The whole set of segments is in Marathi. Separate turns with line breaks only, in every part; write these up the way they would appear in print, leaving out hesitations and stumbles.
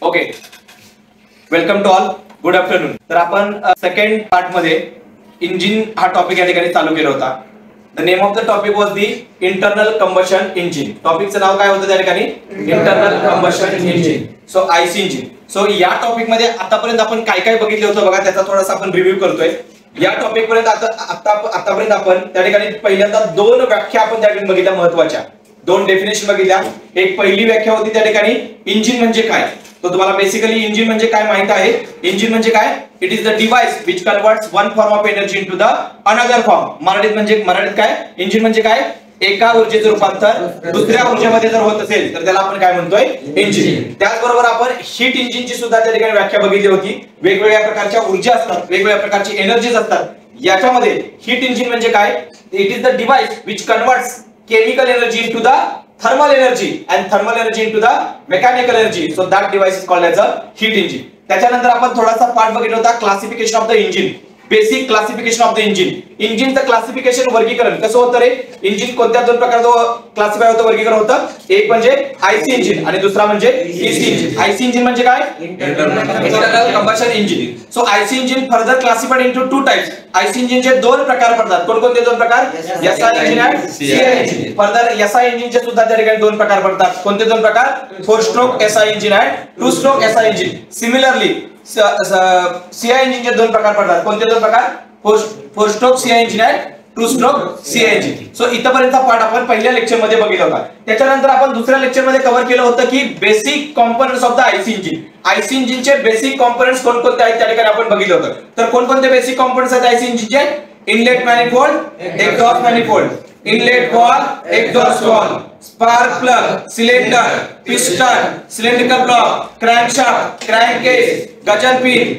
Okay, welcome to all, good afternoon. तर आपण सेकंड पार्ट मध्ये इंजिन हा टॉपिक या ठिकाणी चालू केला होता. The name of the topic was the internal combustion engine. टॉपिकचं नाव काय होतं त्या ठिकाणी? Internal combustion engine. So IC engine. So या टॉपिक मध्ये आतापर्यंत आपण काय काय बघितलं होतं बघा, त्याचा थोडासा आपण रिव्ह्यू करतोय. या टॉपिक पर्यंत आतापर्यंत आपण त्या ठिकाणी पहिल्यांदा दोन व्याख्या आपण त्या ठिकाणी बघितल्या, महत्वाच्या दोन डेफिनेशन बघितल्या. एक पहिली व्याख्या होती त्या ठिकाणी इंजिन म्हणजे काय. तो तुम्हाला बेसिकली इंजिन म्हणजे काय माहित आहे. इंजिन म्हणजे काय? It is the device which converts one form of energy into the another form. मराठीत काय इंजिन म्हणजे काय? एका ऊर्जेचं रूपांतर दुसऱ्या ऊर्जेमध्ये जर होत असेल तर त्याला आपण काय म्हणतोय? इंजिन. त्याचबरोबर आपण हीट इंजिनची सुद्धा त्या ठिकाणी व्याख्या बघितली होती. वेगवेगळ्या प्रकारच्या ऊर्जा असतात, वेगवेगळ्या प्रकारची एनर्जीज असतात. याच्यामध्ये हीट इंजिन म्हणजे काय? It is the device which converts chemical energy into the thermal energy and thermal energy into the mechanical energy. So that device is called as a heat engine. त्याच्यानंतर आपण थोडासा पार्ट बघितला होता classification of the engine. Basic classification of the engine. इंजिनचं क्लासिफिकेशन वर्गीकरण कसं होतं रे? इंजिन कोणत्या दोन प्रकारचं क्लासिफाय होतं, वर्गीकरण होतं? एक म्हणजे आयसी इंजिन आणि दुसरा म्हणजे ईसी इंजिन. आयसी इंजिन म्हणजे काय? Internal combustion engine. So IC engine further classified into two types. IC इंजिनचे दोन प्रकार पडतात. कोणकोणते दोन प्रकार? एसआय इंजिन आणि सीआय इंजिन. फर्दर एसआय इंजिनचे सुद्धा त्या ठिकाणी दोन प्रकार पडतात. कोणते दोन प्रकार? 4 स्ट्रोक एसआय इंजिन आणि 2 stroke SI engine. Similarly CI इंजिनचे दोन प्रकार पडतात. कोणते दोन प्रकार? 4 स्ट्रोक सीआय इंजिन आणि 2 स्ट्रोक सीआय इंजिन. सो इथपर्यंतचा पार्ट आपण पहिल्या लेक्चर मध्ये बघितला होता. त्याच्यानंतर आपण दुसऱ्या लेक्चर मध्ये कव्हर केलं होतं की basic components of the IC engine. IC इंजिनचे बेसिक कॉम्पोनंट्स कोणकोणते आहेत त्या ठिकाणी आपण बघितलं होतं. तर कोणकोणते बेसिक कॉम्पोनंट्स आहेत आयसी इंजिनचे? Inlet manifold, exhaust manifold, inlet valve, exhaust valve, spark plug, cylinder, piston, cylindrical block, crankshaft, crankcase, gudgeon pin,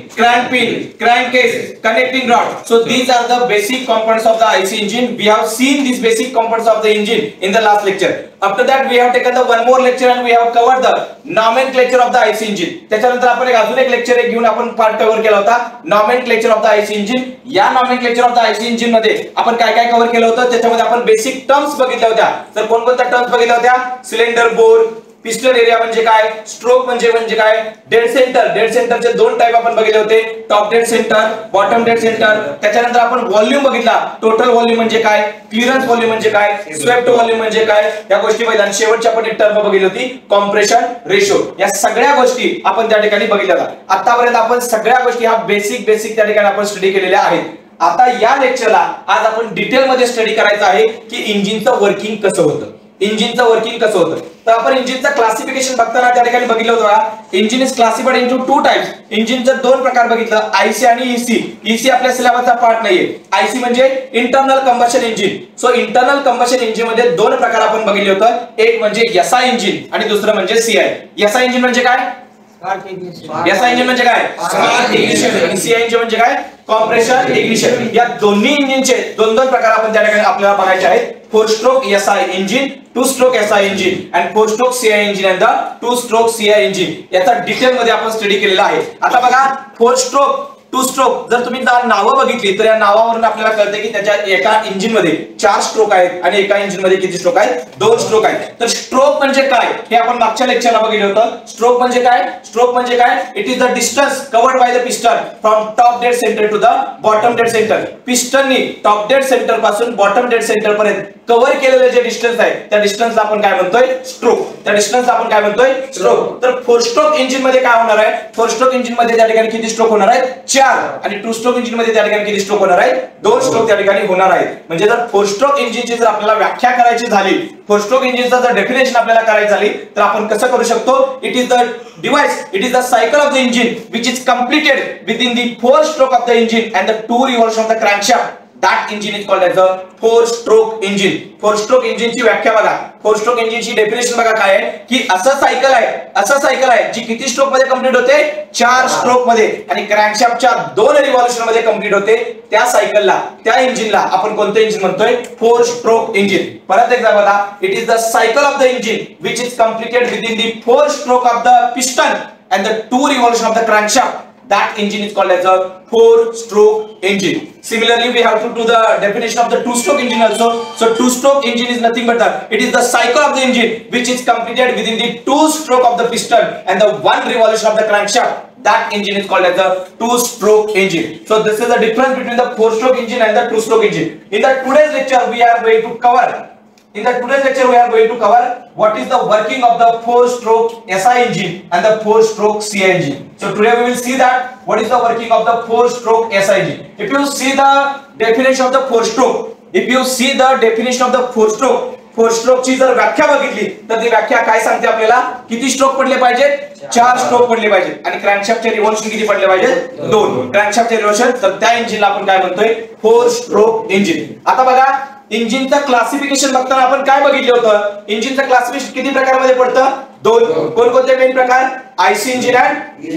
crankcase, connecting rod. So these are the basic components of the IC engine. We have seen these basic components of the engine in the last lecture. After that we have taken the one more lecture and we have covered the nomenclature of the IC engine. त्याच्यानंतर आपण अजून एक लेक्चर घेऊन आपण पार्ट कव्हर केला होता, nomenclature of the IC engine. या nomenclature of the IC engine मध्ये आपण काय काय कव्हर केलं होतं, त्याच्यामध्ये आपण बेसिक टर्म्स बघितल्या होत्या. तर कोणकोणत्या टर्म्स बघितल्या होत्या? सिलेंडर बोर, पिस्टन एरिया म्हणजे काय, स्ट्रोक म्हणजे काय, डेड सेंटरचे दोन टाइप आपण बघितले होते, top dead centre, bottom dead centre. त्याच्यानंतर आपण व्हॉल्यूम बघितला, टोटल व्हॉल्यूम म्हणजे काय, क्लिअरन्स व्हॉल्यूम म्हणजे काय, स्वेप्ट व्हॉल्यूम म्हणजे काय, या गोष्टी बघितल्या. आणि शेवटची आपण एक टर्म बघितली होती, कॉम्प्रेशन रेशो. या सगळ्या गोष्टी आपण त्या ठिकाणी बघितल्या. आतापर्यंत आपण सगळ्या गोष्टी ह्या बेसिक त्या ठिकाणी आपण स्टडी केलेल्या आहेत. आता या लेक्चरला आज आपण डिटेल मध्ये स्टडी करायचं आहे की इंजिनचं वर्किंग कसं होतं. तर आपण इंजिनचं क्लासिफिकेशन बघताना त्या ठिकाणी बघितलं होतं, engine is classified into two types. इंजिनचं दोन प्रकार बघितलं, आयसी आणि ईसी. ईसी आपल्या सिलेबसचा पार्ट नाहीये. आयसी म्हणजे internal combustion engine. So internal combustion engine मध्ये दोन प्रकार आपण बघितले होतं, एक म्हणजे एसआय इंजिन आणि दुसरं म्हणजे सीआय. एसआय इंजिन म्हणजे काय? एसआय इंजिन म्हणजे काय? Spark ignition. आणि सीआय इंजिन म्हणजे काय? Compression ignition. या दोन्ही इंजिनचे दोन प्रकार आपण त्या ठिकाणी आपल्याला बघायचे आहेत. 4 stroke SI engine, 2 stroke SI engine आणि 4 स्ट्रोक सीआय इंजिन आणि 2 स्ट्रोक सीआय इंजिन. याचा डिटेल मध्ये आपण स्टडी केलेला आहे. आता बघा, 4 स्ट्रोक, 2 स्ट्रोक जर तुम्ही नावं बघितली तर या नावावरून आपल्याला कळते की त्याच्या एका इंजिन मध्ये 4 स्ट्रोक आहेत आणि एका इंजिन मध्ये किती स्ट्रोक आहेत? 2 स्ट्रोक आहेत. तर स्ट्रोक म्हणजे काय हे आपण मागच्या लेक्चरला बघितलं होतं. स्ट्रोक म्हणजे काय? It is the distance covered by the piston from top dead centre to the bottom dead centre. पिस्टननी टॉप डेड सेंटर पासून बॉटम डेड सेंटर पर्यंत कव्हर केलेले जे डिस्टन्स आहे त्या डिस्टन्सला आपण काय म्हणतोय? स्ट्रोक. तर 4 स्ट्रोक इंजिन मध्ये काय होणार आहे? 4 स्ट्रोक इंजिन मध्ये त्या ठिकाणी किती स्ट्रोक होणार आहेत? 4. आणि 2 स्ट्रोक इंजिन मध्ये त्या ठिकाणी किती स्ट्रोक होणार आहे? 2 स्ट्रोक त्या ठिकाणी होणार आहेत. म्हणजे जर 4 स्ट्रोक इंजिनची जर आपल्याला व्याख्या करायची झाली, 4 स्ट्रोक इंजिनचा जर डेफिनेशन आपल्याला करायची झाली तर आपण कसं करू शकतो? It is the device, it is the cycle of the engine which is completed within the 4 stroke of the engine and the 2 revolution of the crankshaft. That engine is called as a 4-stroke engine. 4-stroke engine ची व्याख्या बघा, 4-stroke engine ची डेफिनेशन बघा काय आहे की असं सायकल आहे जी किती स्ट्रोक मध्ये कंप्लीट होते? 4 स्ट्रोक मध्ये. आणि क्रॅन्कशाफ्टच्या 2 रिव्हॉल्यूशन मध्ये कंप्लीट होते. त्या सायकलला, त्या इंजिनला आपण कोणतं इंजिन म्हणतोय? 4-stroke engine. परत एकदा बघा, it is the cycle of the engine which is completed within the 4 stroke of the piston and the 2 revolution of the crankshaft. that engine is called as a 4-stroke engine. Similarly, we have to do the definition of the 2-stroke engine also. So 2-stroke engine is nothing but it is the cycle of the engine which is completed within the 2-stroke of the piston and the 1 revolution of the crankshaft. That engine is called as a 2-stroke engine. So this is the difference between the 4-stroke engine and the 2-stroke engine. In the today's lecture we are going to cover what is the working of the 4-stroke SI engine and the 4-stroke CI engine. So today we will see that what is the working of the 4-stroke SI engine. If you see the definition of the 4-stroke, four stroke ची जर व्याख्या बघितली तर ती व्याख्या काय सांगते आपल्याला, किती स्ट्रोक पडले पाहिजेत, 4 स्ट्रोक पडले पाहिजेत आणि क्रॅन्कशाफ्टचे रिव्होल्यूशन किती पडले पाहिजेत, 2 क्रॅन्कशाफ्टचे रिव्होल्यूशन. तर त्या इंजिनला आपण काय म्हणतोय, 4 स्ट्रोक इंजिन. आता बघा इंजिनचं क्लासिफिकेशन बघताना आपण काय बघितलं होतं, इंजिनचं क्लासिफिकेशन किती प्रकारमध्ये पडतं, 2. कोणकोणते मेन प्रकार, आयसी इंजिन आणि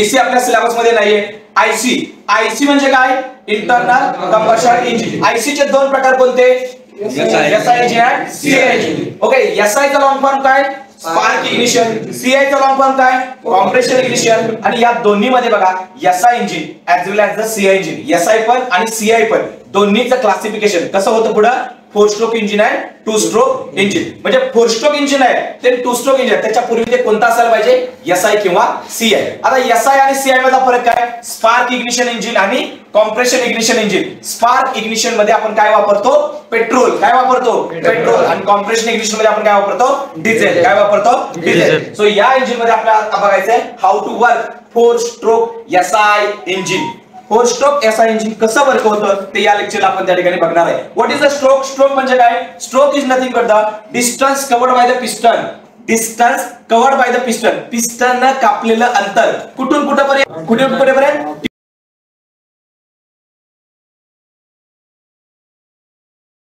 ईसी. आपल्या सिलेबस मध्ये नाहीये. आयसी म्हणजे काय, इंटरनल कंबशन इंजिन. आयसी चे 2 प्रकार कोणते, एसआय इंजिन आणि सीआय इंजिन. ओके, एसआय चा लॉंग फॉर्म काय, स्पार्क इग्निशन. सीआय चा लॉंग फॉर्म काय, कॉम्प्रेशन इग्निशन. आणि या दोन्ही मध्ये बघा SI engine as well as the CI engine, SI पण आणि सीआय पण दोन्हीचं क्लासिफिकेशन कसं होतं पुढे, 4 स्ट्रोक इंजिन आहे, 2 स्ट्रोक इंजिन. म्हणजे 4 स्ट्रोक इंजिन आहे ते 2 स्ट्रोक इंजिन, त्याच्या पूर्वी ते कोणता असायला पाहिजे, एसआय किंवा सीआय. आता एसआय आणि सीआय मधला फरक काय, स्पार्क इग्निशन इंजिन आणि compression ignition engine. Spark ignition मध्ये आपण काय वापरतो, पेट्रोल. काय वापरतो, पेट्रोल. आणि कॉम्प्रेशन इग्निशन मध्ये आपण काय वापरतो, डिझेल. काय वापरतो, डिझेल. सो या इंजिन मध्ये आपल्याला बघायचंय how to work 4 stroke SI engine. 4 stroke SI engine कसं वर्क होतं ते या लेक्चरला आपण त्या ठिकाणी बघणार आहे. What is the stroke, stroke म्हणजे काय, stroke is nothing but the distance covered by the piston. Distance covered by the piston, piston न कापलेलं अंतर कुठून कुठेपर्यंत,